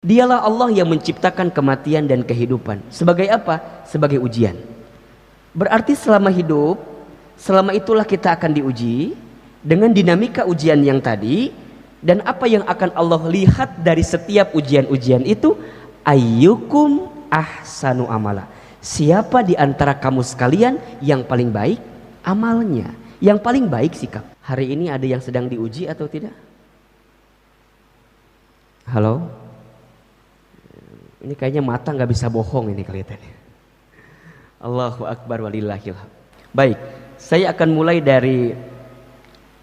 Dialah Allah yang menciptakan kematian dan kehidupan. Sebagai apa? Sebagai ujian. Berarti selama hidup, selama itulah kita akan diuji dengan dinamika ujian yang tadi. Dan apa yang akan Allah lihat dari setiap ujian-ujian itu, ayyukum ahsanu amala. Siapa di antara kamu sekalian yang paling baik amalnya, yang paling baik sikap. Hari ini ada yang sedang diuji atau tidak? Halo? Ini kayaknya mata nggak bisa bohong ini kelihatannya. Allahu Akbar walillahil hamd. Baik, saya akan mulai dari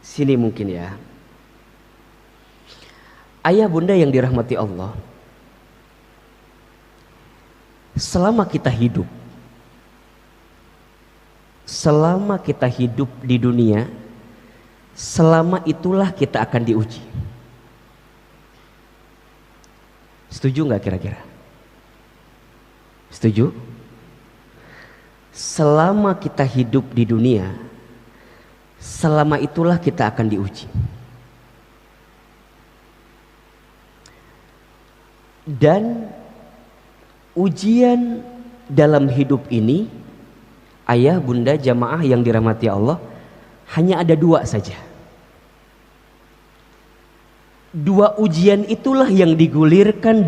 sini mungkin ya. Ayah bunda yang dirahmati Allah, selama kita hidup di dunia, selama itulah kita akan diuji. Setuju nggak kira-kira? Setuju? Selama kita hidup di dunia, selama itulah kita akan diuji. Dan ujian dalam hidup ini, ayah, bunda, jamaah yang dirahmati Allah, hanya ada dua saja. Dua ujian itulah yang digilirkan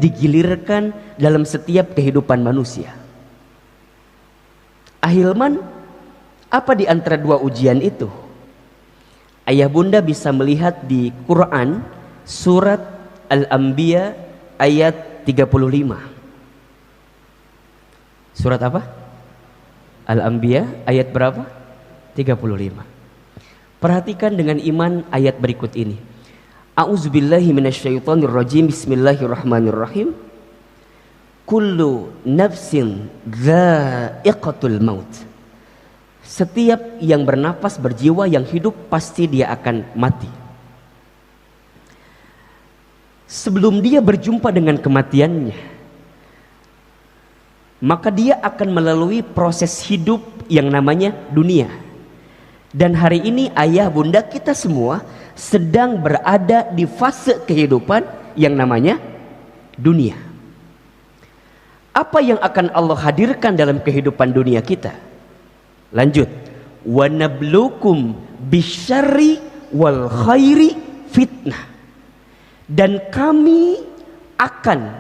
dalam setiap kehidupan manusia. Ahilman, apa di antara dua ujian itu? Ayah bunda bisa melihat di Quran surat Al-Anbiya ayat 35. Surat apa? Al-Anbiya ayat berapa? 35. Perhatikan dengan iman ayat berikut ini. A'udzubillahi minasyaitonirrajim. Bismillahirrahmanirrahim. Kullu nafsin dha'iqatul maut. Setiap yang bernapas, berjiwa, yang hidup pasti dia akan mati. Sebelum dia berjumpa dengan kematiannya, maka dia akan melalui proses hidup yang namanya dunia. Dan hari ini ayah bunda kita semua sedang berada di fase kehidupan yang namanya dunia. Apa yang akan Allah hadirkan dalam kehidupan dunia kita? Lanjut. Wa nablukum bisyarri wal khairi fitnah. Dan kami akan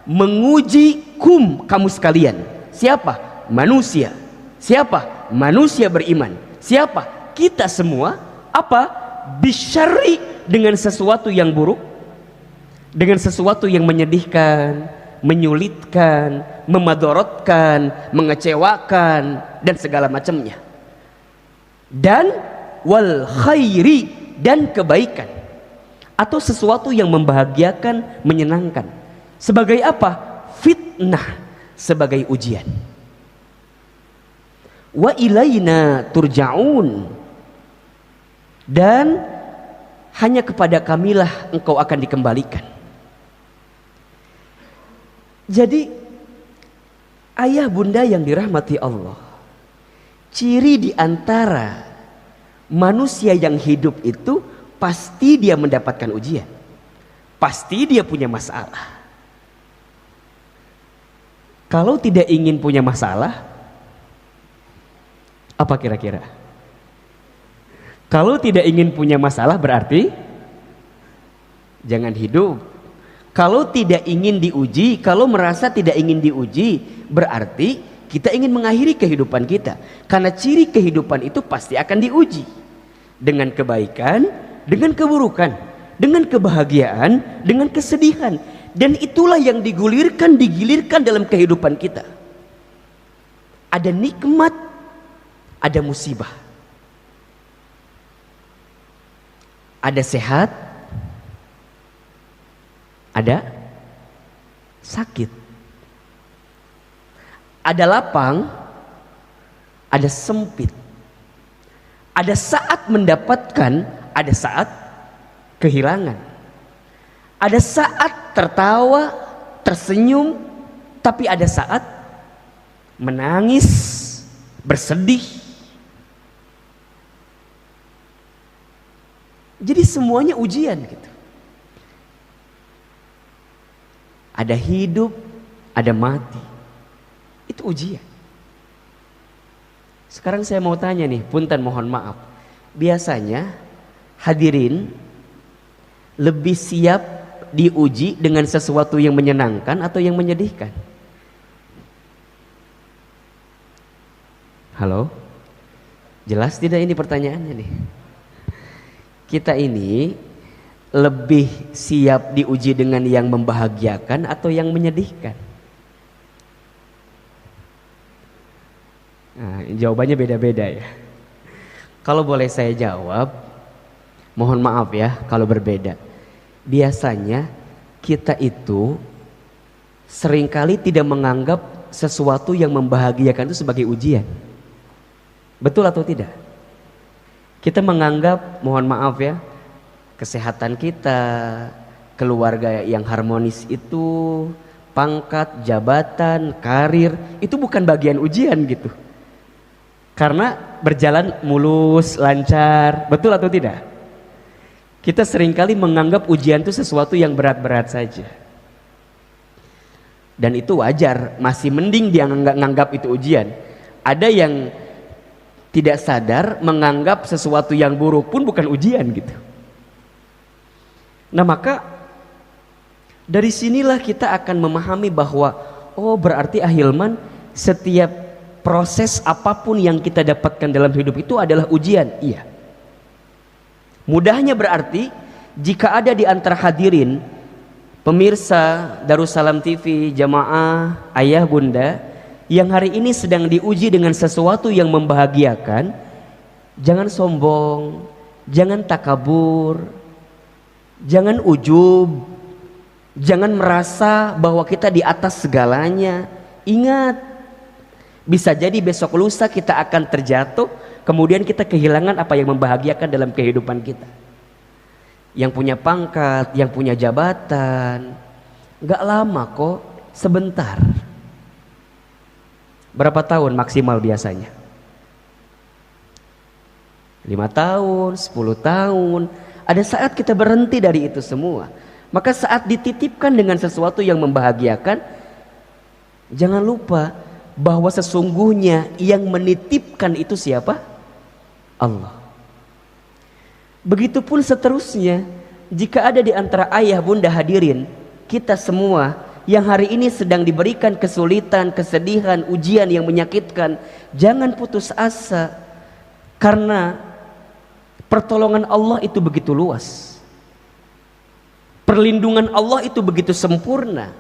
menguji kamu sekalian. Siapa? Manusia. Siapa? Manusia beriman. Siapa? Kita semua. Apa? Bisyarri, dengan sesuatu yang buruk, dengan sesuatu yang menyedihkan, menyulitkan, memadorotkan, mengecewakan, dan segala macamnya. Dan wal khairi, dan kebaikan, atau sesuatu yang membahagiakan, menyenangkan. Sebagai apa? Fitnah, sebagai ujian. Wa ilaina turja'un, dan hanya kepada kamilah engkau akan dikembalikan. Jadi ayah bunda yang dirahmati Allah, ciri di antara manusia yang hidup itu pasti dia mendapatkan ujian, pasti dia punya masalah. Kalau tidak ingin punya masalah, apa kira-kira? Kalau tidak ingin punya masalah berarti jangan hidup. Kalau tidak ingin diuji, kalau merasa tidak ingin diuji, berarti kita ingin mengakhiri kehidupan kita. Karena ciri kehidupan itu pasti akan diuji. Dengan kebaikan, dengan keburukan, dengan kebahagiaan, dengan kesedihan. Dan itulah yang digilirkan dalam kehidupan kita. Ada nikmat, ada musibah. Ada sehat, ada sakit, ada lapang, ada sempit, ada saat mendapatkan, ada saat kehilangan, ada saat tertawa, tersenyum, tapi ada saat menangis, bersedih. Jadi semuanya ujian gitu. Ada hidup, ada mati. Itu ujian. Sekarang saya mau tanya nih, punten mohon maaf. Biasanya hadirin lebih siap diuji dengan sesuatu yang menyenangkan atau yang menyedihkan? Halo? Jelas tidak ini pertanyaannya nih? Kita ini lebih siap diuji dengan yang membahagiakan atau yang menyedihkan? Nah, jawabannya beda-beda ya. Kalau boleh saya jawab, mohon maaf ya kalau berbeda. Biasanya kita itu seringkali tidak menganggap sesuatu yang membahagiakan itu sebagai ujian. Betul atau tidak? Kita menganggap, mohon maaf ya, kesehatan kita, keluarga yang harmonis itu, pangkat, jabatan, karir, itu bukan bagian ujian gitu. Karena berjalan mulus, lancar, betul atau tidak? Kita seringkali menganggap ujian itu sesuatu yang berat-berat saja. Dan itu wajar, masih mending dia nganggap itu ujian. Ada yang tidak sadar menganggap sesuatu yang buruk pun bukan ujian gitu. Nah maka dari sinilah kita akan memahami bahwa oh berarti ahilman setiap proses apapun yang kita dapatkan dalam hidup itu adalah ujian. Iya. Mudahnya berarti jika ada di antara hadirin pemirsa Darussalam TV, jamaah, ayah bunda yang hari ini sedang diuji dengan sesuatu yang membahagiakan, jangan sombong, jangan takabur, jangan ujub, jangan merasa bahwa kita di atas segalanya. Ingat, bisa jadi besok lusa kita akan terjatuh, kemudian kita kehilangan apa yang membahagiakan dalam kehidupan kita. Yang punya pangkat, yang punya jabatan, gak lama kok, sebentar. Berapa tahun maksimal biasanya? 5 tahun, 10 tahun. Ada saat kita berhenti dari itu semua. Maka saat dititipkan dengan sesuatu yang membahagiakan, jangan lupa bahwa sesungguhnya yang menitipkan itu siapa? Allah. Begitupun seterusnya, jika ada di antara ayah bunda hadirin, kita semua yang hari ini sedang diberikan kesulitan, kesedihan, ujian yang menyakitkan, jangan putus asa, karena pertolongan Allah itu begitu luas, perlindungan Allah itu begitu sempurna,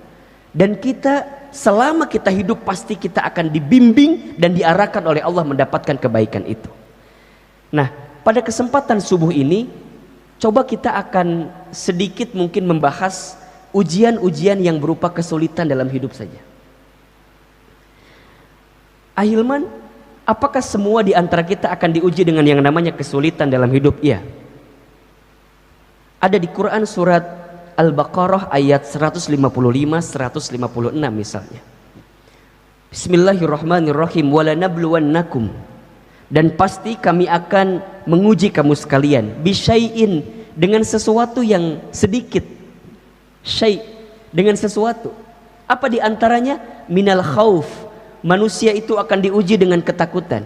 dan kita selama kita hidup pasti kita akan dibimbing dan diarahkan oleh Allah mendapatkan kebaikan itu. Nah, pada kesempatan subuh ini coba kita akan sedikit mungkin membahas ujian-ujian yang berupa kesulitan dalam hidup saja. Ahilman, apakah semua di antara kita akan diuji dengan yang namanya kesulitan dalam hidup? Iya. Ada di Quran surat Al-Baqarah ayat 155-156 misalnya. Bismillahirrahmanirrahim. Walanabluwannakum, dan pasti kami akan menguji kamu sekalian, bisyai'in, dengan sesuatu yang sedikit. Syai' dengan sesuatu. Apa di antaranya? Minal khauf, manusia itu akan diuji dengan ketakutan.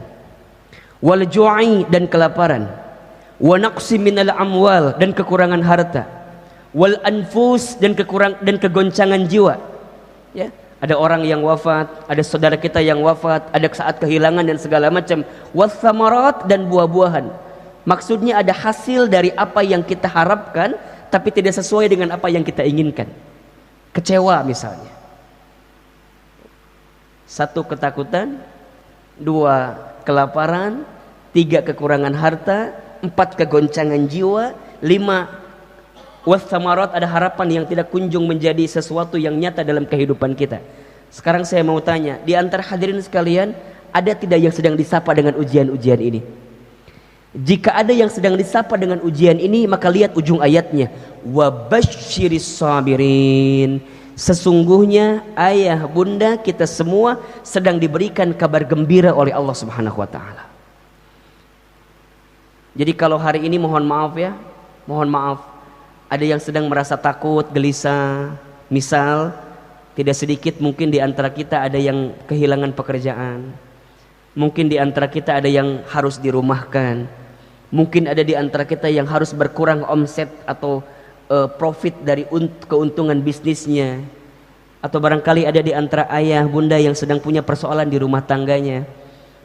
Wal ju'i, dan kelaparan. Wa naqsi minal amwal, dan kekurangan harta. Wal anfus, dan kegoncangan jiwa. Ya, ada orang yang wafat, ada saudara kita yang wafat, ada saat kehilangan dan segala macam. Was samarat, dan buah-buahan. Maksudnya ada hasil dari apa yang kita harapkan tapi tidak sesuai dengan apa yang kita inginkan. Kecewa misalnya. 1 ketakutan, 2 kelaparan, 3 kekurangan harta, 4 kegoncangan jiwa, 5 wassamarat, ada harapan yang tidak kunjung menjadi sesuatu yang nyata dalam kehidupan kita. Sekarang saya mau tanya, di antara hadirin sekalian, ada tidak yang sedang disapa dengan ujian-ujian ini? Jika ada yang sedang disapa dengan ujian ini, maka lihat ujung ayatnya, wabasyiris sabirin. Sesungguhnya ayah bunda kita semua sedang diberikan kabar gembira oleh Allah Subhanahu wa taala. Jadi kalau hari ini mohon maaf ya, mohon maaf, ada yang sedang merasa takut, gelisah, misal Tidak sedikit mungkin di antara kita ada yang kehilangan pekerjaan. Mungkin di antara kita ada yang harus dirumahkan. Mungkin ada di antara kita yang harus berkurang omset atau profit dari keuntungan bisnisnya. Atau barangkali ada di antara ayah bunda yang sedang punya persoalan di rumah tangganya.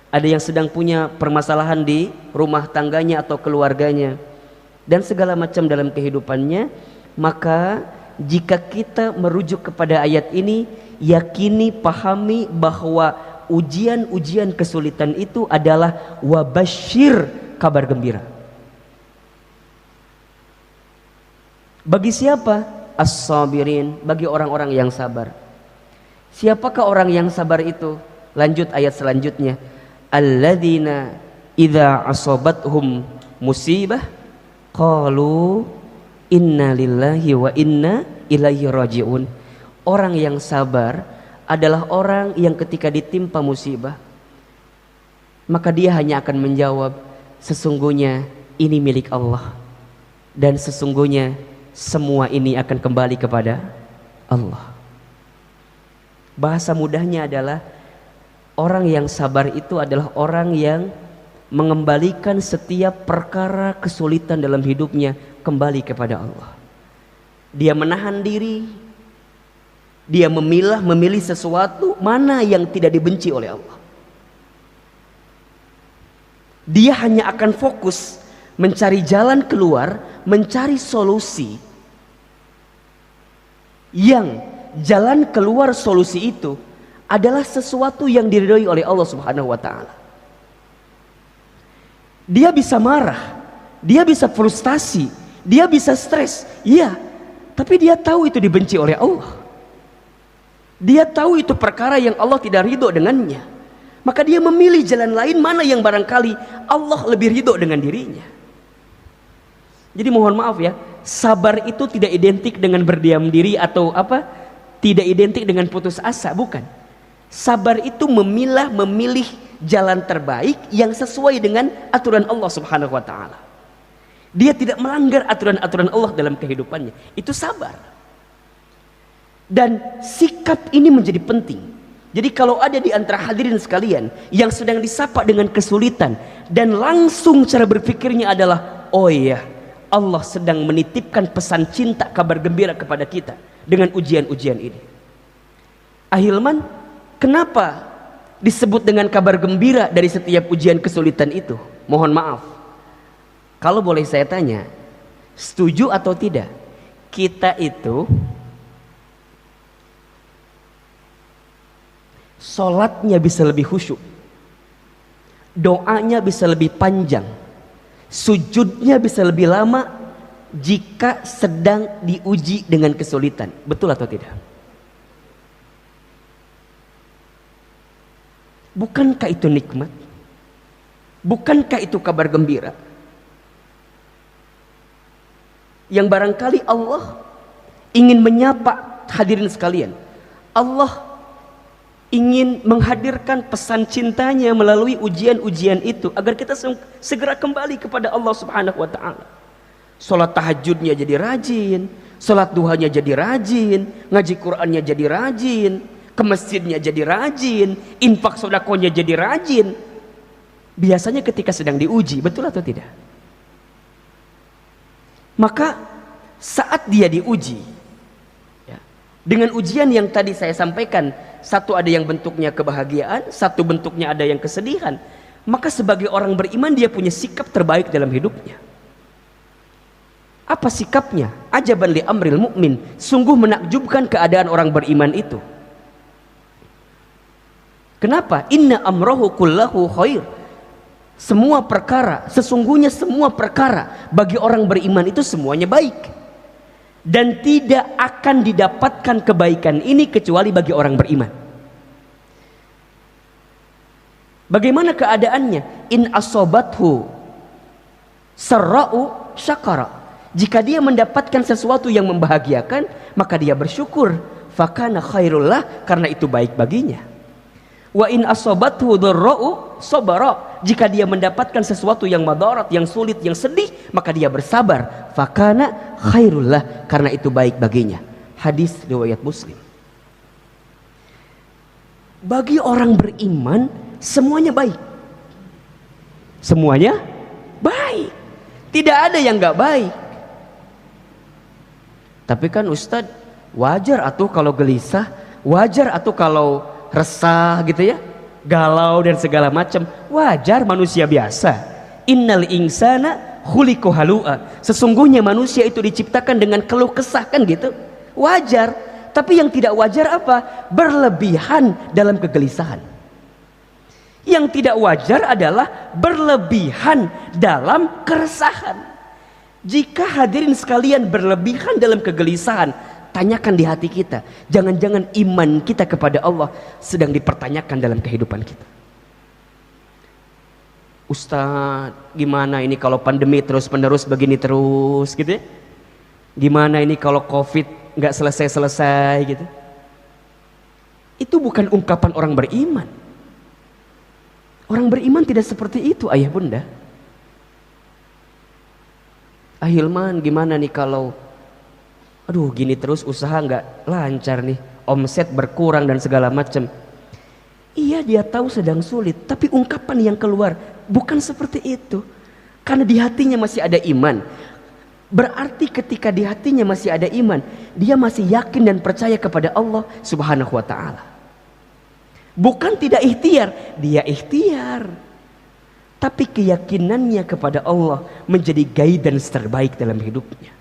Ada yang sedang punya permasalahan di rumah tangganya atau keluarganya. Dan segala macam dalam kehidupannya. Maka jika kita merujuk kepada ayat ini, yakini, pahami bahwa ujian-ujian kesulitan itu adalah wabasyir, kabar gembira. Bagi siapa? As-sabirin, bagi orang-orang yang sabar. Siapakah orang yang sabar itu? Lanjut ayat selanjutnya. Alladzina idza asabathum musibah qalu inna lillahi wa inna ilaihi raji'un. Orang yang sabar adalah orang yang ketika ditimpa musibah, maka dia hanya akan menjawab, sesungguhnya ini milik Allah, dan sesungguhnya semua ini akan kembali kepada Allah. Bahasa mudahnya adalah orang yang sabar itu adalah orang yang mengembalikan setiap perkara kesulitan dalam hidupnya kembali kepada Allah. Dia menahan diri, dia memilih sesuatu mana yang tidak dibenci oleh Allah. Dia hanya akan fokus mencari jalan keluar, mencari solusi yang jalan keluar solusi itu adalah sesuatu yang diridhoi oleh Allah Subhanahu wa taala. Dia bisa marah, dia bisa frustasi, dia bisa stres, iya, tapi dia tahu itu dibenci oleh Allah. Dia tahu itu perkara yang Allah tidak ridho dengannya. Maka dia memilih jalan lain mana yang barangkali Allah lebih ridho dengan dirinya. Jadi mohon maaf ya, sabar itu tidak identik dengan berdiam diri atau apa? Tidak identik dengan putus asa, bukan. Sabar itu memilih jalan terbaik yang sesuai dengan aturan Allah Subhanahu wa taala. Dia tidak melanggar aturan-aturan Allah dalam kehidupannya. Itu sabar. Dan sikap ini menjadi penting. Jadi kalau ada di antara hadirin sekalian yang sedang disapa dengan kesulitan dan langsung cara berpikirnya adalah, oh iya, Allah sedang menitipkan pesan cinta, kabar gembira kepada kita dengan ujian-ujian ini. Ahilman, kenapa disebut dengan kabar gembira dari setiap ujian kesulitan itu? Mohon maaf, kalau boleh saya tanya, setuju atau tidak? Kita itu sholatnya bisa lebih khusyuk, doanya bisa lebih panjang, sujudnya bisa lebih lama jika sedang diuji dengan kesulitan. Betul atau tidak? Bukankah itu nikmat? Bukankah itu kabar gembira? Yang barangkali Allah ingin menyapa hadirin sekalian. Allah ingin menghadirkan pesan cintanya melalui ujian-ujian itu agar kita segera kembali kepada Allah Subhanahu wa taala. Salat tahajudnya jadi rajin, salat duhanya jadi rajin, ngaji Qur'annya jadi rajin, ke masjidnya jadi rajin, infak sedekahnya jadi rajin. Biasanya ketika sedang diuji, betul atau tidak? Maka saat dia diuji ya, dengan ujian yang tadi saya sampaikan, satu ada yang bentuknya kebahagiaan, satu bentuknya ada yang kesedihan, maka sebagai orang beriman dia punya sikap terbaik dalam hidupnya. Apa sikapnya? Ajaban li amril mu'min, sungguh menakjubkan keadaan orang beriman itu. Kenapa? Inna amrohu kullahu khair. Semua perkara, sesungguhnya semua perkara bagi orang beriman itu semuanya baik. Dan tidak akan didapatkan kebaikan ini kecuali bagi orang beriman. Bagaimana keadaannya? In asobathu sarra'u syakara. Jika dia mendapatkan sesuatu yang membahagiakan, maka dia bersyukur. Fakana khairullah, karena itu baik baginya. Wa in asobathu dharra'u sabara. Jika dia mendapatkan sesuatu yang madarat, yang sulit, yang sedih, maka dia bersabar. Fakana khairullah, karena itu baik baginya. Hadis riwayat Muslim. Bagi orang beriman semuanya baik. Semuanya baik. Tidak ada yang gak baik. Tapi kan Ustadz, wajar atuh kalau gelisah, wajar atuh kalau resah gitu ya, galau dan segala macam. Wajar, manusia biasa. Innal insana khuliqa halu'a. Sesungguhnya manusia itu diciptakan dengan keluh kesah, kan gitu. Wajar. Tapi yang tidak wajar apa? Berlebihan dalam kegelisahan. Yang tidak wajar adalah berlebihan dalam keresahan. Jika hadirin sekalian berlebihan dalam kegelisahan, tanyakan di hati kita, jangan-jangan iman kita kepada Allah sedang dipertanyakan dalam kehidupan kita. Ustadz, gimana ini kalau pandemi terus-menerus begini terus gitu ya? Gimana ini kalau COVID nggak selesai-selesai gitu? Itu bukan ungkapan orang beriman. Orang beriman tidak seperti itu, ayah bunda. Ahilman, gimana nih kalau aduh gini terus usaha nggak lancar nih, omset berkurang dan segala macam. Iya, dia tahu sedang sulit, tapi ungkapan yang keluar bukan seperti itu. Karena di hatinya masih ada iman. Berarti ketika di hatinya masih ada iman, dia masih yakin dan percaya kepada Allah Subhanahu wa ta'ala. Bukan tidak ikhtiar, dia ikhtiar. Tapi keyakinannya kepada Allah menjadi guidance terbaik dalam hidupnya.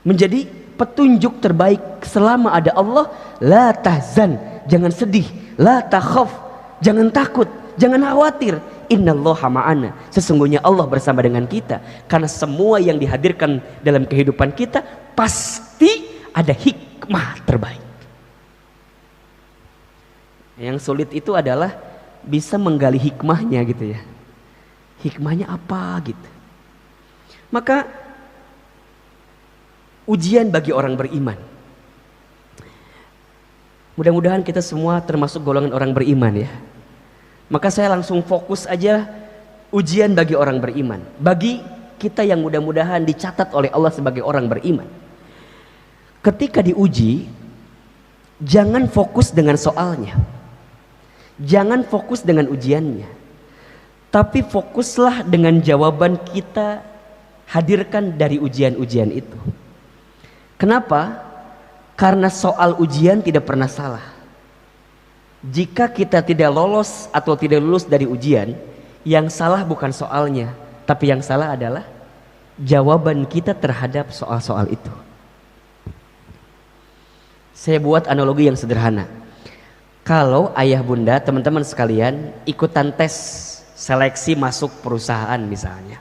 Menjadi petunjuk terbaik selama ada Allah. La tahzan, jangan sedih. La takhaf, jangan takut, jangan khawatir. Innallaha ma'ana, sesungguhnya Allah bersama dengan kita. Karena semua yang dihadirkan dalam kehidupan kita pasti ada hikmah terbaik. Yang sulit itu adalah bisa menggali hikmahnya gitu ya. Hikmahnya apa gitu. Maka ujian bagi orang beriman. Mudah-mudahan kita semua termasuk golongan orang beriman ya. Maka saya langsung fokus aja ujian bagi orang beriman. Bagi kita yang mudah-mudahan dicatat oleh Allah sebagai orang beriman. Ketika diuji, jangan fokus dengan soalnya. Jangan fokus dengan ujiannya. Tapi fokuslah dengan jawaban kita hadirkan dari ujian-ujian itu. Kenapa? Karena soal ujian tidak pernah salah. Jika kita tidak lolos atau tidak lulus dari ujian, yang salah bukan soalnya, tapi yang salah adalah jawaban kita terhadap soal-soal itu. Saya buat analogi yang sederhana. Kalau ayah bunda, teman-teman sekalian ikutan tes seleksi masuk perusahaan misalnya.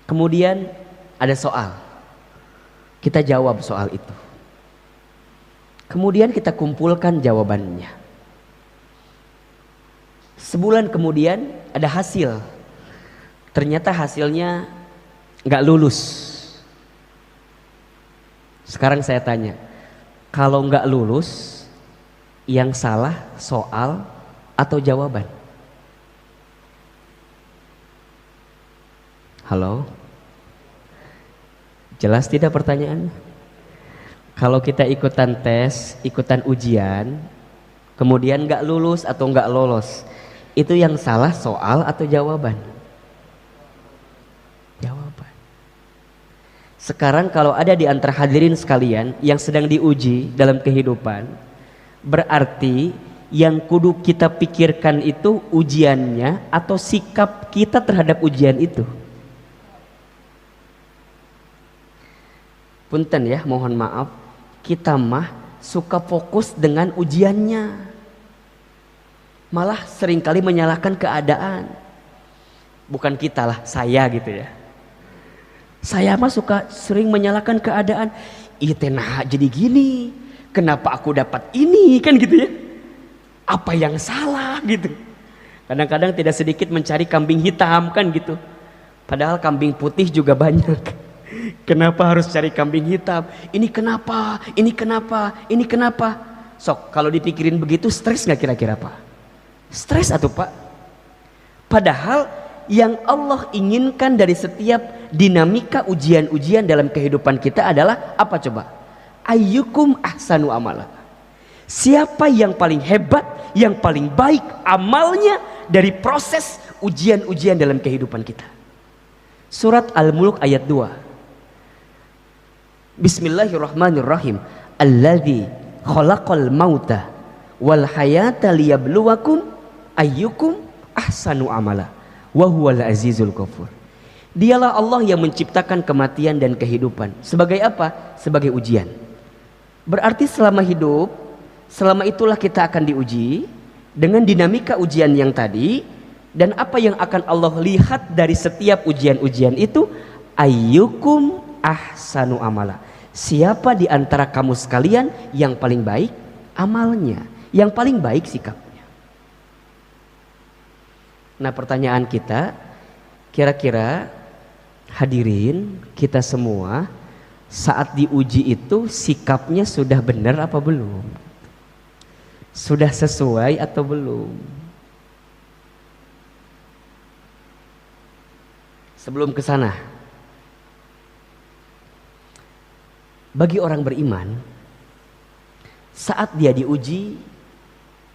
Kemudian ada soal. Kita jawab soal itu. Kemudian kita kumpulkan jawabannya. Sebulan kemudian ada hasil. Ternyata hasilnya nggak lulus. Sekarang saya tanya, kalau nggak lulus, yang salah soal atau jawaban? Halo? Jelas tidak pertanyaannya? Kalau kita ikutan tes, ikutan ujian, kemudian nggak lulus atau nggak lolos, itu yang salah soal atau jawaban? Jawaban. Sekarang kalau ada di antara hadirin sekalian yang sedang diuji dalam kehidupan, berarti yang kudu kita pikirkan itu ujiannya atau sikap kita terhadap ujian itu. Punten ya, mohon maaf, kita mah suka fokus dengan ujiannya, malah seringkali menyalahkan keadaan. Bukan kita lah, saya gitu ya. Saya mah suka sering menyalahkan keadaan. Ih tenah jadi gini, kenapa aku dapat ini, kan gitu ya. Apa yang salah gitu. Kadang-kadang tidak sedikit mencari kambing hitam kan gitu. Padahal kambing putih juga banyak. Kenapa harus cari kambing hitam? Ini kenapa? Ini kenapa? Ini kenapa? Sok, kalau dipikirin begitu stres gak kira-kira Pak? Stres atuh Pak. Padahal yang Allah inginkan dari setiap dinamika ujian-ujian dalam kehidupan kita adalah apa coba? Ayyukum ahsanu amala. Siapa yang paling hebat, yang paling baik amalnya dari proses ujian-ujian dalam kehidupan kita. Surat Al-Mulk ayat 2. Bismillahirrahmanirrahim. Alladzi khalaqal mauta wal hayata liyabluwakum ayyukum ahsanu amala wa huwal azizul ghafur. Dialah Allah yang menciptakan kematian dan kehidupan. Sebagai apa? Sebagai ujian. Berarti selama hidup, selama itulah kita akan diuji dengan dinamika ujian yang tadi. Dan apa yang akan Allah lihat dari setiap ujian-ujian itu? Ayyukum ahsanu amala. Siapa di antara kamu sekalian yang paling baik amalnya, yang paling baik sikapnya. Nah, pertanyaan kita, kira-kira hadirin kita semua saat diuji itu sikapnya sudah benar apa belum? Sudah sesuai atau belum? Sebelum ke sana, bagi orang beriman, saat dia diuji,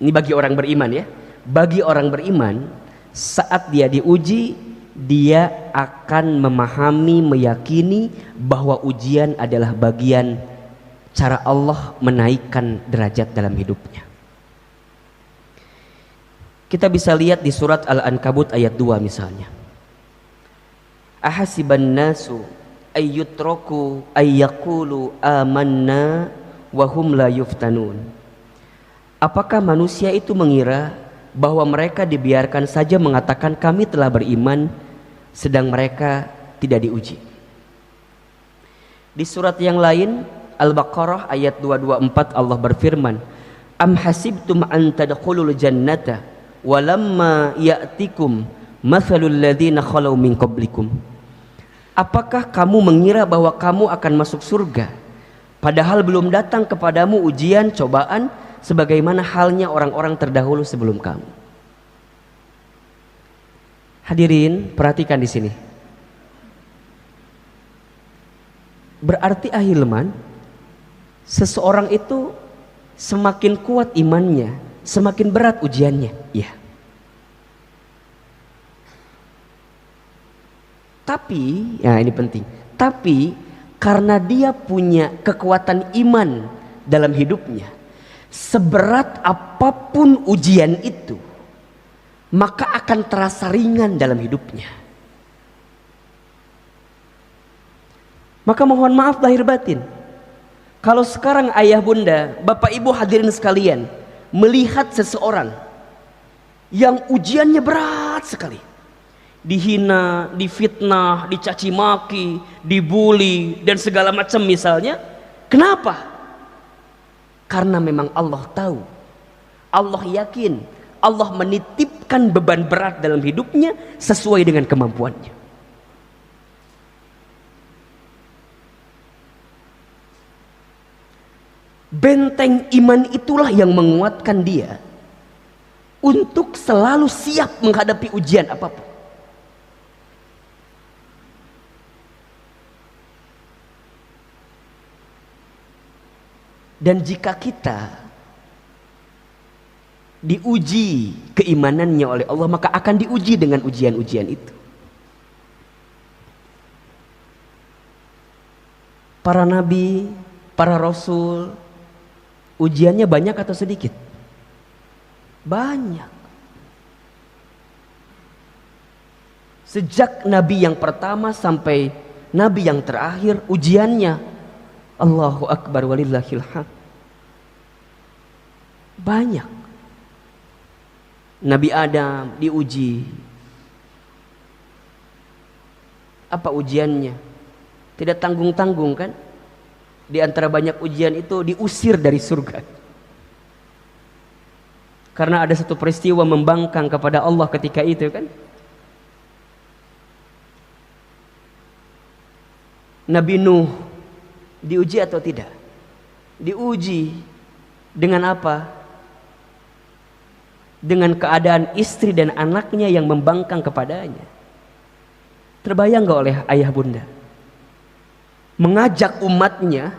ini bagi orang beriman ya, bagi orang beriman, saat dia diuji, dia akan memahami, meyakini bahwa ujian adalah bagian cara Allah menaikkan derajat dalam hidupnya. Kita bisa lihat di surat Al-Ankabut ayat 2 misalnya. Ahasiban nasu ayyutraku ayyaqulu amanna wa hum la yuftanun. Apakah manusia itu mengira bahwa mereka dibiarkan saja mengatakan kami telah beriman sedang mereka tidak diuji? Di surat yang lain Al-Baqarah ayat 224 Allah berfirman, am hasibtum an tadkhulul jannata walamma ya'tikum mathalul ladzina khalau min qablikum. Apakah kamu mengira bahwa kamu akan masuk surga padahal belum datang kepadamu ujian, cobaan sebagaimana halnya orang-orang terdahulu sebelum kamu? Hadirin, perhatikan di sini. Berarti ahilman, seseorang itu semakin kuat imannya, semakin berat ujiannya. Ya. Tapi, ya ini penting. Tapi karena dia punya kekuatan iman dalam hidupnya, seberat apapun ujian itu, maka akan terasa ringan dalam hidupnya. Maka mohon maaf lahir batin, kalau sekarang ayah bunda, bapak ibu hadirin sekalian, melihat seseorang yang ujiannya berat sekali, dihina, difitnah, dicaci maki, dibully dan segala macam misalnya. Kenapa? Karena memang Allah tahu, Allah yakin, Allah menitipkan beban berat dalam hidupnya sesuai dengan kemampuannya. Benteng iman itulah yang menguatkan dia untuk selalu siap menghadapi ujian apapun. Dan jika kita diuji keimanannya oleh Allah, maka akan diuji dengan ujian-ujian itu. Para nabi, para rasul, ujiannya banyak atau sedikit? Banyak. Sejak nabi yang pertama sampai nabi yang terakhir, ujiannya Allahu Akbar walillahil hamd. Banyak. Nabi Adam diuji. Apa ujiannya? Tidak tanggung-tanggung kan? Di antara banyak ujian itu diusir dari surga. Karena ada satu peristiwa membangkang kepada Allah ketika itu kan? Nabi Nuh diuji atau tidak? Diuji dengan apa? Dengan keadaan istri dan anaknya yang membangkang kepadanya. Terbayang gak oleh ayah bunda? Mengajak umatnya,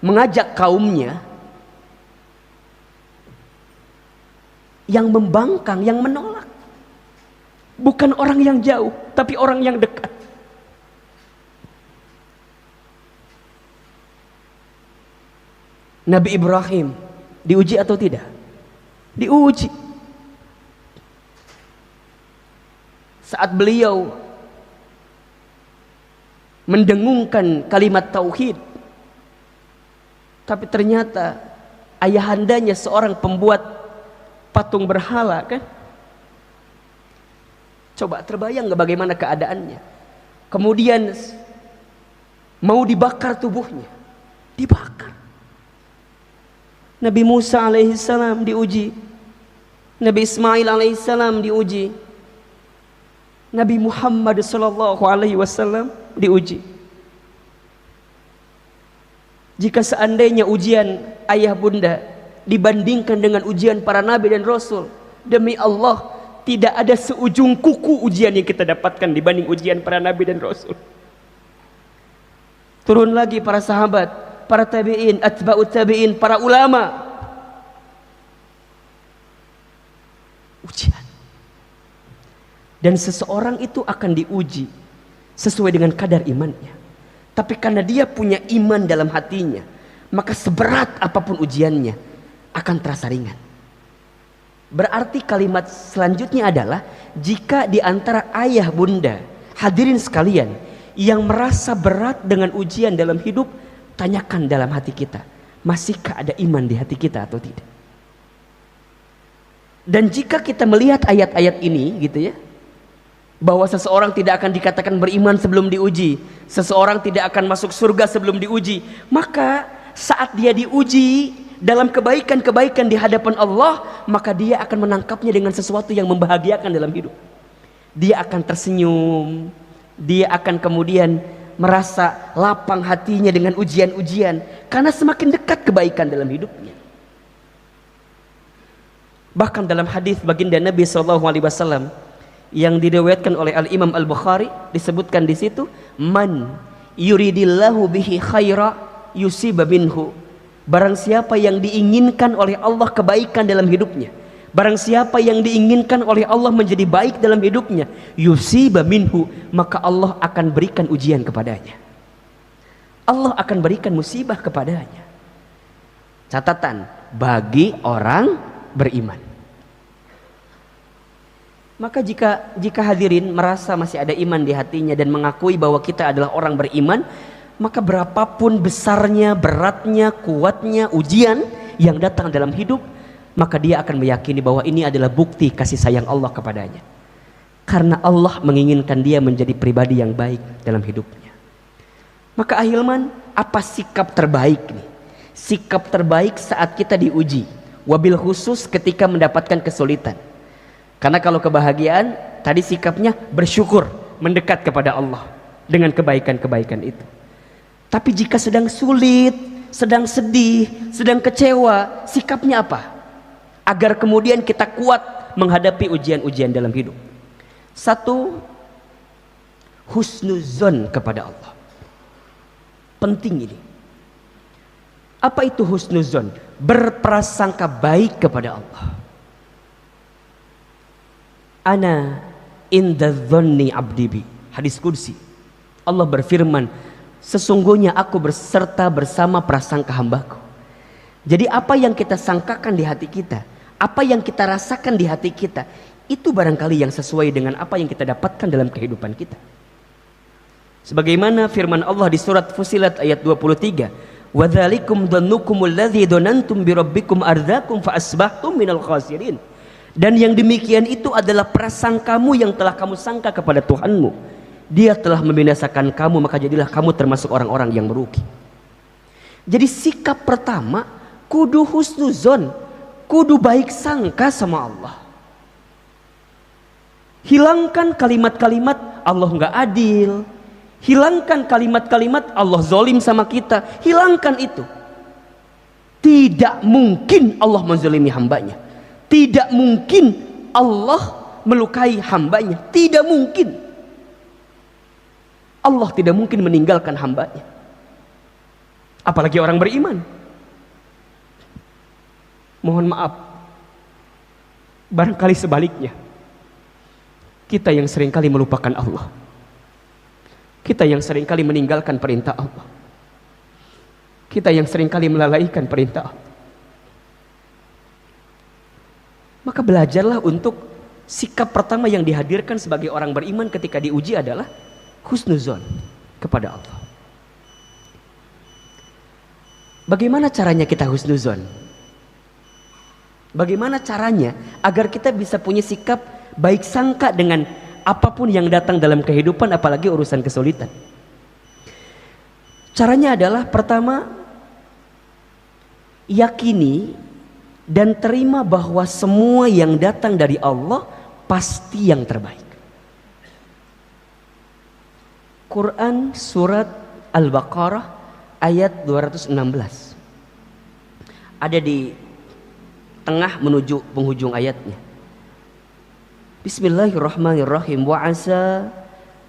mengajak kaumnya yang membangkang, yang menolak. Bukan orang yang jauh, tapi orang yang dekat. Nabi Ibrahim diuji atau tidak? Diuji. Saat beliau mendengungkan kalimat tauhid, tapi ternyata ayahandanya seorang pembuat patung berhala, kan? Coba terbayang nggak bagaimana keadaannya? Kemudian mau dibakar tubuhnya, dibakar. Nabi Musa alaihissalam diuji, Nabi Ismail alaihissalam diuji, Nabi Muhammad sallallahu alaihi wasallam diuji. Jika seandainya ujian ayah bunda dibandingkan dengan ujian para nabi dan rasul, demi Allah tidak ada seujung kuku ujian yang kita dapatkan dibanding ujian para nabi dan rasul. Turun lagi para sahabat, para tabi'in, atba'ut tabi'in, para ulama. Ujian. Dan seseorang itu akan diuji sesuai dengan kadar imannya. Tapi karena dia punya iman dalam hatinya, maka seberat apapun ujiannya akan terasa ringan. Berarti kalimat selanjutnya adalah, jika di antara ayah bunda, hadirin sekalian, yang merasa berat dengan ujian dalam hidup, tanyakan dalam hati kita, masihkah ada iman di hati kita atau tidak? Dan jika kita melihat ayat-ayat ini gitu ya, bahwa seseorang tidak akan dikatakan beriman sebelum diuji, seseorang tidak akan masuk surga sebelum diuji, maka saat dia diuji dalam kebaikan-kebaikan di hadapan Allah, maka dia akan menangkapnya dengan sesuatu yang membahagiakan dalam hidup. Dia akan tersenyum, dia akan kemudian merasa lapang hatinya dengan ujian-ujian, karena semakin dekat kebaikan dalam hidupnya. Bahkan dalam hadis baginda Nabi SAW yang diriwayatkan oleh Al-Imam Al-Bukhari, disebutkan di situ, man yuridillahu bihi khaira yusiba minhu. Barang siapa yang diinginkan oleh Allah kebaikan dalam hidupnya, barang siapa yang diinginkan oleh Allah menjadi baik dalam hidupnya, yusiba minhu, maka Allah akan berikan ujian kepadanya. Allah akan berikan musibah kepadanya. Catatan, bagi orang beriman. Maka jika hadirin merasa masih ada iman di hatinya dan mengakui bahwa kita adalah orang beriman, maka berapapun besarnya, beratnya, kuatnya ujian yang datang dalam hidup, maka dia akan meyakini bahwa ini adalah bukti kasih sayang Allah kepadanya. Karena Allah menginginkan dia menjadi pribadi yang baik dalam hidupnya. Maka ahilman, apa sikap terbaik nih? Sikap terbaik saat kita diuji, wabil khusus ketika mendapatkan kesulitan. Karena kalau kebahagiaan, tadi sikapnya bersyukur, mendekat kepada Allah dengan kebaikan-kebaikan itu. Tapi jika sedang sulit, sedang sedih, sedang kecewa, sikapnya apa? Agar kemudian kita kuat menghadapi ujian-ujian dalam hidup. Satu, husnuzon kepada Allah. Penting ini. Apa itu husnuzon? Berprasangka baik kepada Allah. Ana inda dzanni abdi bi. Hadis qudsi. Allah berfirman, sesungguhnya aku berserta bersama prasangka hambaku. Jadi apa yang kita sangkakan di hati kita, apa yang kita rasakan di hati kita, itu barangkali yang sesuai dengan apa yang kita dapatkan dalam kehidupan kita. Sebagaimana firman Allah di surat Fussilat ayat 23, wa dzalikum dhannukumul ladzi dhanantum bi rabbikum ardzakum fa asbahtum minal khasirin. Dan yang demikian itu adalah prasangkamu yang telah kamu sangka kepada Tuhanmu. Dia telah membinasakan kamu, maka jadilah kamu termasuk orang-orang yang merugi. Jadi sikap pertama, kudu husnuzon, kudu baik sangka sama Allah. Hilangkan kalimat-kalimat Allah nggak adil, hilangkan kalimat-kalimat Allah zolim sama kita, hilangkan itu. Tidak mungkin Allah menzalimi hambanya. Tidak mungkin Allah melukai hambanya. Tidak mungkin. Allah tidak mungkin meninggalkan hambanya. Apalagi orang beriman. Mohon maaf, Barangkali sebaliknya, kita yang seringkali melupakan Allah, kita yang seringkali meninggalkan perintah Allah, kita yang seringkali melalaikan perintah Allah. Maka belajarlah untuk sikap pertama yang dihadirkan sebagai orang beriman ketika diuji adalah husnuzon kepada Allah. Bagaimana caranya kita husnuzon? Bagaimana caranya agar kita bisa punya sikap baik sangka dengan apapun yang datang dalam kehidupan, apalagi urusan kesulitan? Caranya adalah pertama, yakini dan terima bahwa semua yang datang dari Allah pasti yang terbaik. Quran surat Al-Baqarah ayat 216. Ada di tengah menuju penghujung ayatnya. Bismillahirrahmanirrahim. Wa asa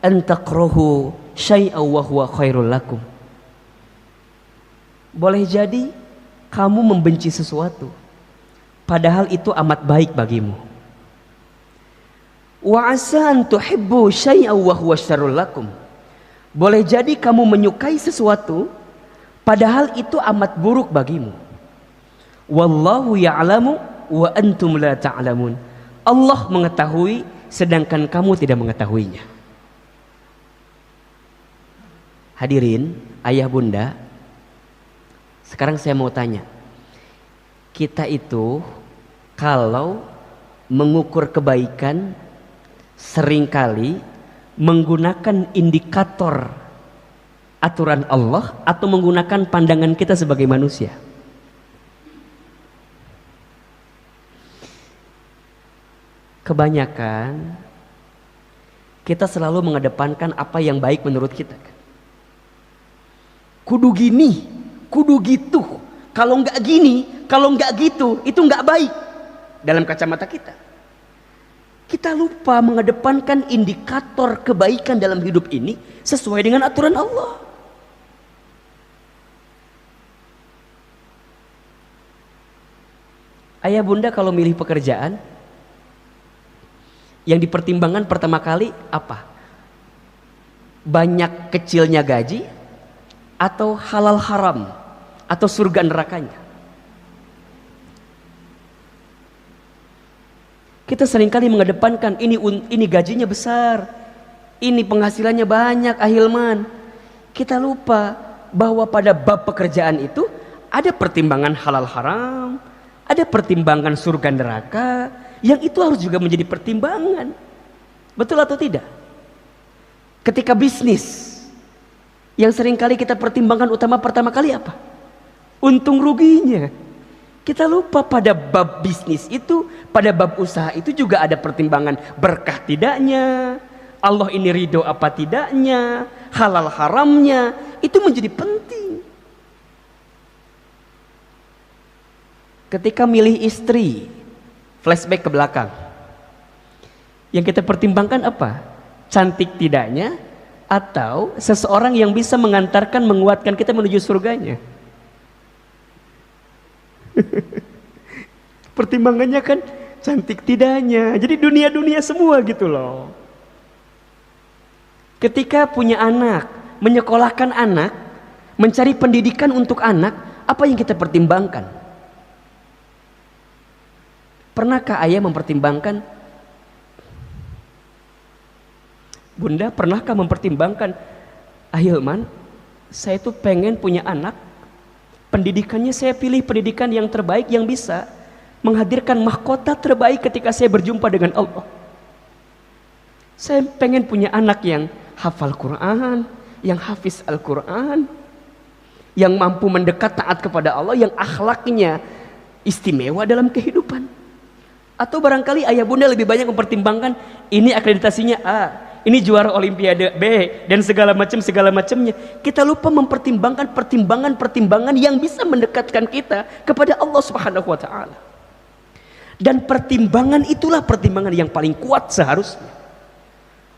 an takrahu syai'an wa huwa khairul lakum. Boleh jadi kamu membenci sesuatu padahal itu amat baik bagimu. Wa asa an tuhibbu syai'an wa huwa syarrul lakum. Boleh jadi kamu menyukai sesuatu padahal itu amat buruk bagimu. Wallahu ya'lamu wa antum la ta'lamun. Allah mengetahui sedangkan kamu tidak mengetahuinya. Hadirin, ayah bunda, sekarang saya mau tanya, kita itu kalau mengukur kebaikan seringkali menggunakan indikator aturan Allah atau menggunakan pandangan kita sebagai manusia? Kebanyakan kita selalu mengedepankan apa yang baik menurut kita. Kudu gini, kudu gitu. Kalau nggak gini, kalau nggak gitu, itu nggak baik dalam kacamata kita. Kita lupa mengedepankan indikator kebaikan dalam hidup ini sesuai dengan aturan Allah. Ayah bunda kalau milih pekerjaan, yang dipertimbangkan pertama kali apa? Banyak kecilnya gaji atau halal haram atau surga nerakanya? Kita seringkali mengedepankan ini gajinya besar, ini penghasilannya banyak, ahilman. Kita lupa bahwa pada bab pekerjaan itu ada pertimbangan halal haram, ada pertimbangan surga neraka, yang itu harus juga menjadi pertimbangan. Betul atau tidak? Ketika bisnis, yang seringkali kita pertimbangkan utama pertama kali apa? Untung ruginya. Kita lupa pada bab bisnis itu, pada bab usaha itu juga ada pertimbangan berkah tidaknya, Allah ini ridho apa tidaknya, halal haramnya, itu menjadi penting. Ketika milih istri, flashback ke belakang, yang kita pertimbangkan apa? Cantik tidaknya atau seseorang yang bisa mengantarkan, menguatkan kita menuju surganya? Pertimbangannya kan cantik tidaknya, jadi dunia-dunia semua gitu loh. Ketika punya anak, menyekolahkan anak, mencari pendidikan untuk anak, apa yang kita pertimbangkan? Pernahkah ayah mempertimbangkan? Bunda, pernahkah mempertimbangkan? Ahilman, saya tuh pengen punya anak, pendidikannya saya pilih pendidikan yang terbaik yang bisa menghadirkan mahkota terbaik ketika saya berjumpa dengan Allah. Saya pengen punya anak yang hafal Quran, yang hafiz Al-Quran, yang mampu mendekat taat kepada Allah, yang akhlaknya istimewa dalam kehidupan. Atau barangkali ayah bunda lebih banyak mempertimbangkan ini akreditasinya A, ini juara olimpiade B, dan segala macamnya. Kita lupa mempertimbangkan pertimbangan yang bisa mendekatkan kita kepada Allah Subhanahu wa taala. Dan pertimbangan itulah pertimbangan yang paling kuat seharusnya.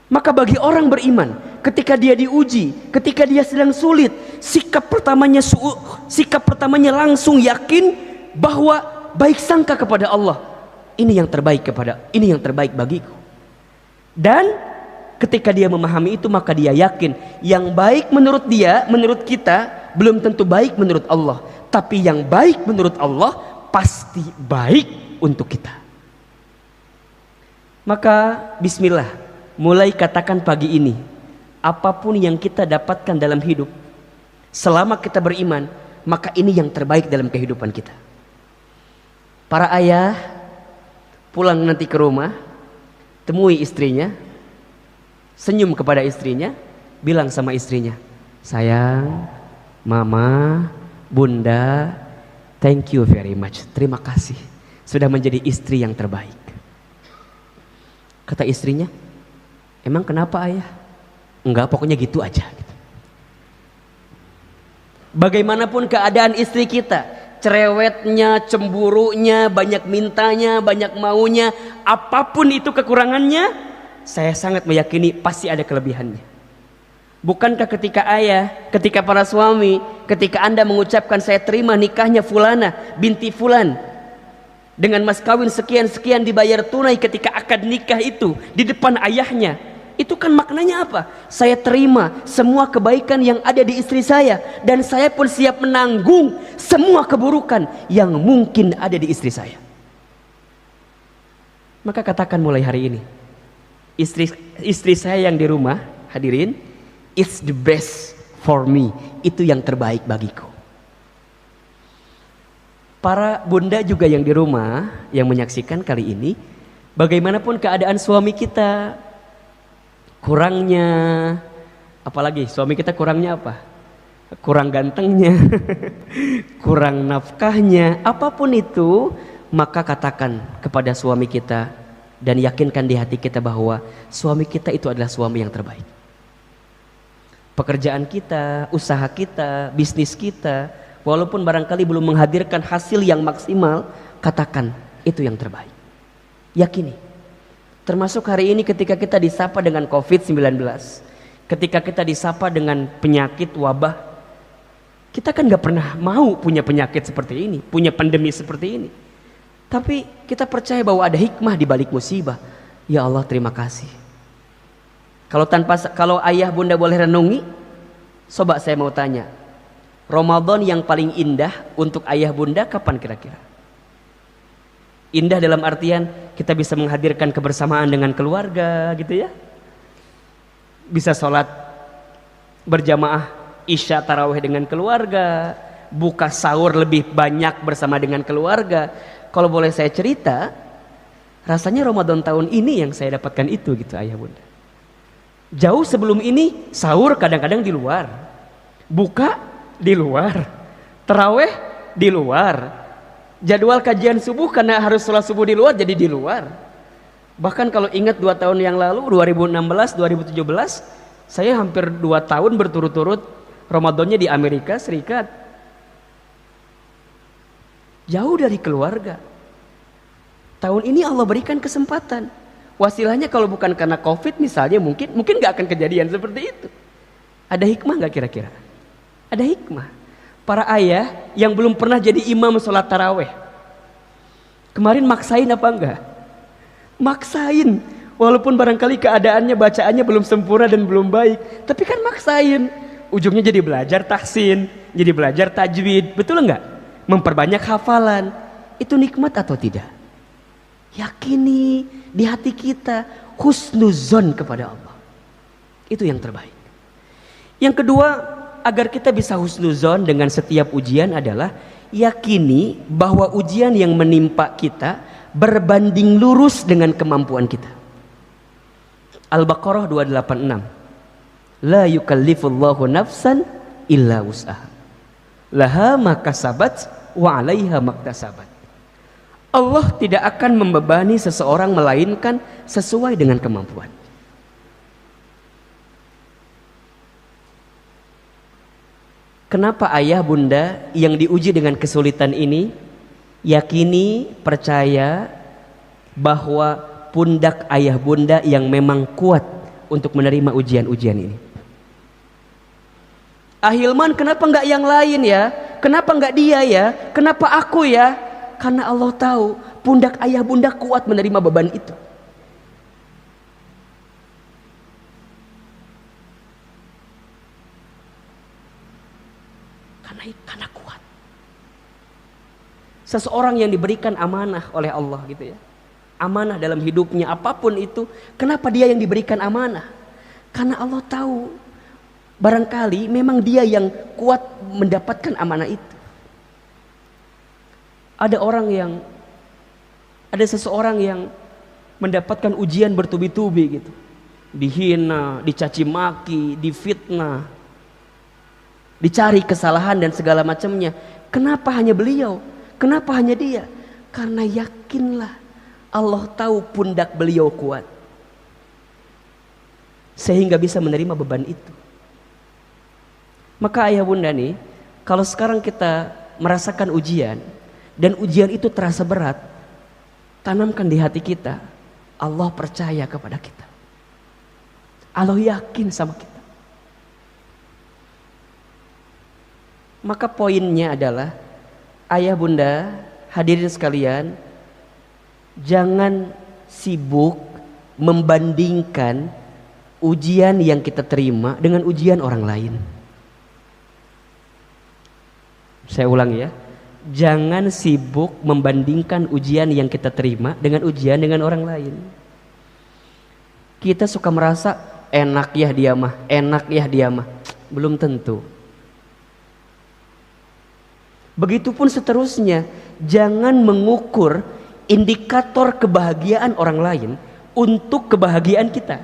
Maka bagi orang beriman, ketika dia diuji, ketika dia sedang sulit, sikap pertamanya langsung yakin bahwa baik sangka kepada Allah. ini yang terbaik bagiku. Dan ketika dia memahami itu, maka dia yakin yang baik menurut dia, menurut kita belum tentu baik menurut Allah, tapi yang baik menurut Allah pasti baik untuk kita. Maka bismillah, mulai katakan pagi ini, apapun yang kita dapatkan dalam hidup, selama kita beriman, maka ini yang terbaik dalam kehidupan kita. Para ayah pulang nanti ke rumah, temui istrinya, senyum kepada istrinya, bilang sama istrinya, sayang, mama, bunda, thank you very much, terima kasih sudah menjadi istri yang terbaik. Kata istrinya, emang kenapa ayah? Enggak, pokoknya gitu aja. Bagaimanapun keadaan istri kita, cerewetnya, cemburunya, banyak mintanya, banyak maunya, apapun itu kekurangannya, saya sangat meyakini pasti ada kelebihannya. Bukankah ketika para suami, ketika Anda mengucapkan saya terima nikahnya fulana binti fulan dengan mas kawin sekian-sekian dibayar tunai ketika akad nikah itu di depan ayahnya, itu kan maknanya apa? Saya terima semua kebaikan yang ada di istri saya, dan saya pun siap menanggung semua keburukan yang mungkin ada di istri saya. Maka katakan mulai hari ini, istri saya yang di rumah, hadirin, it's the best for me, itu yang terbaik bagiku. Para bunda juga yang di rumah yang menyaksikan kali ini, bagaimanapun keadaan suami kita, kurangnya, apalagi suami kita kurangnya apa? Kurang gantengnya, kurang nafkahnya, apapun itu, maka katakan kepada suami kita dan yakinkan di hati kita bahwa suami kita itu adalah suami yang terbaik. Pekerjaan kita, usaha kita, bisnis kita, walaupun barangkali belum menghadirkan hasil yang maksimal, katakan itu yang terbaik. Yakini. Termasuk hari ini ketika kita disapa dengan COVID-19, ketika kita disapa dengan penyakit wabah, kita kan gak pernah mau punya penyakit seperti ini, punya pandemi seperti ini. Tapi kita percaya bahwa ada hikmah di balik musibah. Ya Allah, terima kasih. Kalau ayah bunda boleh renungi, coba saya mau tanya, Ramadan yang paling indah untuk ayah bunda kapan kira-kira? Indah dalam artian kita bisa menghadirkan kebersamaan dengan keluarga gitu ya. Bisa sholat berjamaah isya tarawih dengan keluarga, buka sahur lebih banyak bersama dengan keluarga. Kalau boleh saya cerita, rasanya Ramadan tahun ini yang saya dapatkan itu gitu ayah bunda. Jauh sebelum ini sahur kadang-kadang di luar, buka di luar, tarawih di luar, jadwal kajian subuh karena harus sholat subuh di luar jadi di luar. Bahkan kalau ingat 2 tahun yang lalu 2016 2017 saya hampir 2 tahun berturut-turut Ramadannya di Amerika Serikat, jauh dari keluarga. Tahun ini Allah berikan kesempatan. Wasilahnya kalau bukan karena COVID misalnya mungkin gak akan kejadian seperti itu. Ada hikmah gak kira-kira? Ada hikmah. Para ayah yang belum pernah jadi imam sholat taraweh, kemarin maksain apa enggak? Maksain. Walaupun barangkali keadaannya, bacaannya belum sempurna dan belum baik, tapi kan maksain. Ujungnya jadi belajar tahsin, jadi belajar tajwid, betul enggak? Memperbanyak hafalan. Itu nikmat atau tidak? Yakini di hati kita husnuzon kepada Allah. Itu yang terbaik. Yang kedua, agar kita bisa husnuzon dengan setiap ujian adalah yakini bahwa ujian yang menimpa kita berbanding lurus dengan kemampuan kita. Al-Baqarah 286. La yukallifullahu nafsan illa wus'aha. Laha ma kasabat wa 'alaiha maktasabat. Allah tidak akan membebani seseorang melainkan sesuai dengan kemampuan. Kenapa ayah bunda yang diuji dengan kesulitan ini yakini, percaya bahwa pundak ayah bunda yang memang kuat untuk menerima ujian-ujian ini? Ahilman, kenapa enggak yang lain ya? Kenapa enggak dia ya? Kenapa aku ya? Karena Allah tahu pundak ayah bunda kuat menerima beban itu. Karena kuat. Seseorang yang diberikan amanah oleh Allah gitu ya. Amanah dalam hidupnya apapun itu, kenapa dia yang diberikan amanah? Karena Allah tahu barangkali memang dia yang kuat mendapatkan amanah itu. Ada seseorang yang mendapatkan ujian bertubi-tubi gitu. Dihina, dicaci maki, difitnah, dicari kesalahan dan segala macamnya. Kenapa hanya beliau? Kenapa hanya dia? Karena yakinlah Allah tahu pundak beliau kuat, sehingga bisa menerima beban itu. Maka ayah bunda nih, kalau sekarang kita merasakan ujian dan ujian itu terasa berat, tanamkan di hati kita, Allah percaya kepada kita, Allah yakin sama kita. Maka poinnya adalah, ayah bunda hadirin sekalian, jangan sibuk membandingkan ujian yang kita terima dengan ujian orang lain. Saya ulang ya, jangan sibuk membandingkan ujian yang kita terima dengan ujian dengan orang lain. Kita suka merasa enak ya dia mah, enak ya dia mah. Belum tentu. Begitupun seterusnya, jangan mengukur indikator kebahagiaan orang lain untuk kebahagiaan kita.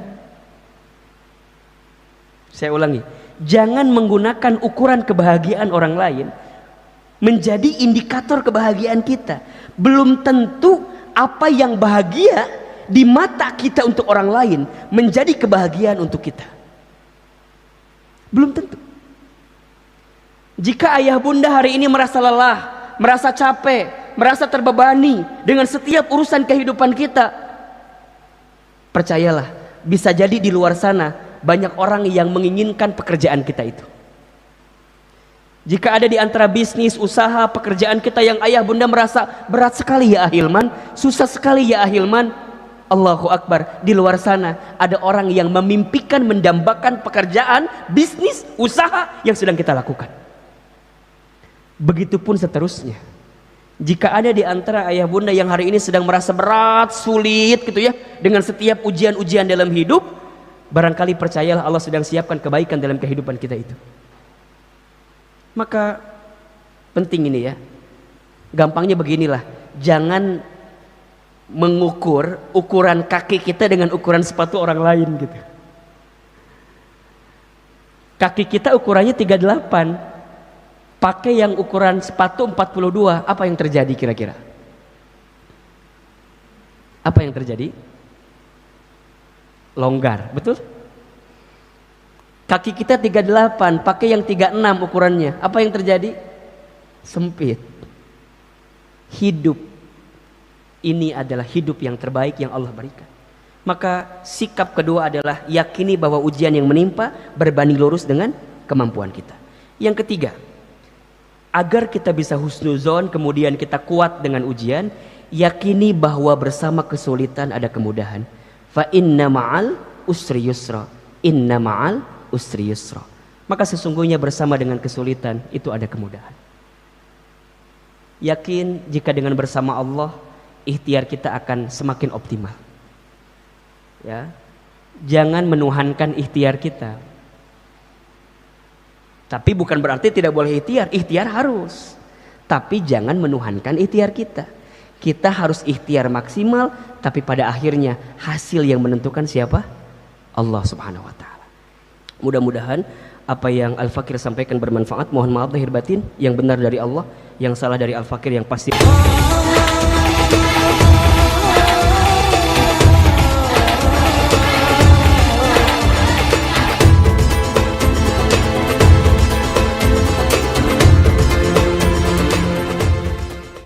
Saya ulangi, jangan menggunakan ukuran kebahagiaan orang lain menjadi indikator kebahagiaan kita. Belum tentu apa yang bahagia di mata kita untuk orang lain menjadi kebahagiaan untuk kita. Belum tentu. Jika ayah bunda hari ini merasa lelah, merasa capek, merasa terbebani dengan setiap urusan kehidupan kita, percayalah, bisa jadi di luar sana banyak orang yang menginginkan pekerjaan kita itu. Jika ada di antara bisnis, usaha, pekerjaan kita yang ayah bunda merasa berat sekali ya Ahilman, susah sekali ya Ahilman, Allahu Akbar, di luar sana ada orang yang memimpikan, mendambakan pekerjaan, bisnis, usaha yang sedang kita lakukan. Begitupun seterusnya. Jika ada di antara ayah bunda yang hari ini sedang merasa berat, sulit gitu ya, dengan setiap ujian-ujian dalam hidup, barangkali percayalah Allah sedang siapkan kebaikan dalam kehidupan kita itu. Maka penting ini ya, gampangnya beginilah, jangan mengukur ukuran kaki kita dengan ukuran sepatu orang lain gitu. Kaki kita ukurannya 38, pakai yang ukuran sepatu 42, apa yang terjadi kira-kira? Apa yang terjadi? Longgar, betul? Kaki kita 38, pakai yang 36 ukurannya, apa yang terjadi? Sempit. Hidup ini adalah hidup yang terbaik yang Allah berikan. Maka sikap kedua adalah yakini bahwa ujian yang menimpa berbanding lurus dengan kemampuan kita. Yang ketiga, agar kita bisa husnuzon, kemudian kita kuat dengan ujian, yakini bahwa bersama kesulitan ada kemudahan. Fa inna ma'al usri yusra, inna ma'al usri yusra. Maka sesungguhnya bersama dengan kesulitan itu ada kemudahan. Yakin jika dengan bersama Allah, ikhtiar kita akan semakin optimal. Ya, jangan menuhankan ikhtiar kita. Tapi bukan berarti tidak boleh ikhtiar, ikhtiar harus. Tapi jangan menuhankan ikhtiar kita. Kita harus ikhtiar maksimal, tapi pada akhirnya hasil yang menentukan siapa? Allah Subhanahu wa taala. Mudah-mudahan apa yang Al-Fakir sampaikan bermanfaat. Mohon maaf lahir batin, yang benar dari Allah, yang salah dari Al-Fakir yang pasti